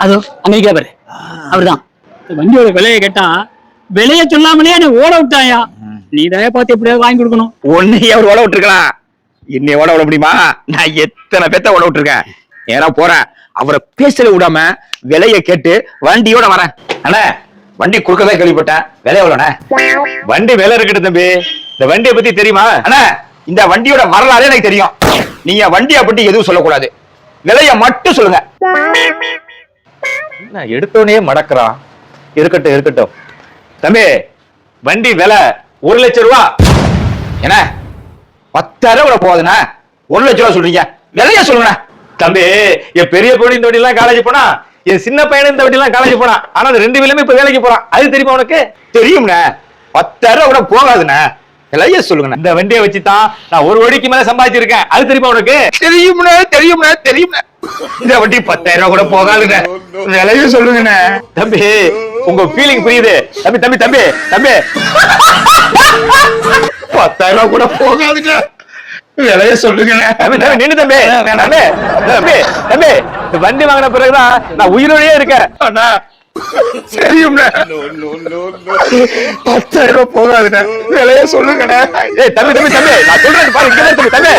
அதோ அங்க பாரு, அவர்தான். வண்டியோட விலையை கேட்டா விலைய சொல்லாமலே என்ன ஓட விட்டாயா. நீ தான் பார்த்து எப்படியாவது வாங்கி கொடுக்கணும். ஒன்னையே அவர் ஓட விட்டுருக்கலாம், என்னைய ஓட விட முடியுமா? நான் எத்தனை பேத்த ஓட விட்டுருக்கேன். ஏன்னா போறேன், அவரை பேசல விடாம விலைய கேட்டு வண்டியோட வரேன். அண்ணா வண்டி குறுக்கதான் கேள்விப்பட்டேன், விலை எவ்வளோண்ணே? வண்டி விலை இருக்கட்டும் தம்பி, இந்த வண்டியை பத்தி தெரியுமா? அண்ணா இந்த வண்டியோட வரலாறே எனக்கு தெரியும். நீங்க வண்டியை பத்தி எதுவும் சொல்லக்கூடாது, விலைய மட்டும் சொல்லுங்க. எடுத்தோடனே மடக்குறான். இருக்கட்டும் இருக்கட்டும் தம்பி, வண்டி விலை 1,00,000 ரூபா. என்ன 10,000 கூட போகுதுண்ணா, 1,00,000 ரூபா சொல்றீங்க, விலைய சொல்லுங்க. தம்பி, என் பெரிய பொண்ணு இந்த வண்டி எல்லாம் காலேஜ் போனா, என் சின்ன பையன் இந்த வண்டி எல்லாம் காலேஜ் போனா. ஆனா அந்த 2 பேருமே இப்ப வேலைக்கு போறான். அது தெரியுமா உனக்கு? தெரியும்ண்ணே, 10,000 கூட போகாதுண்ணே, விலைய சொல்லுங்க. இந்த வண்டியை வச்சுதான் நான் 1 கோடிக்கு மேல சம்பாதிச்சிருக்கேன். அது தெரியுமா உனக்கு? தெரியும்ண்ணே தெரியும்ண்ணே தெரியும்ண்ணே, இந்த வண்டி 10,000 கூட போகாதுண்ணே, விலைய சொல்லுங்கண்ணே. தம்பி உங்க ஃபீலிங் புரியுது. தம்பி தம்பி தம்பி தம்பி 10,000 கூட போகாதுண்ணே, விலைய சொல்லுங்கண்ணே. தம்பி தம்பி நின்னு தம்பி. தம்பி தம்பி தம்பி, இந்த வண்டி வாங்கின பிறகுதான் நான் உயிரோடயே இருக்கேன். அண்ணா தெரியும்ண்ணே, 10,000 போகாதுண்ணே, விலைய சொல்லுங்கண்ணே. ஏய் தம்பி தம்பி தம்பி, நான் சொல்றேன் பாரு, இங்க தம்பி தம்பி.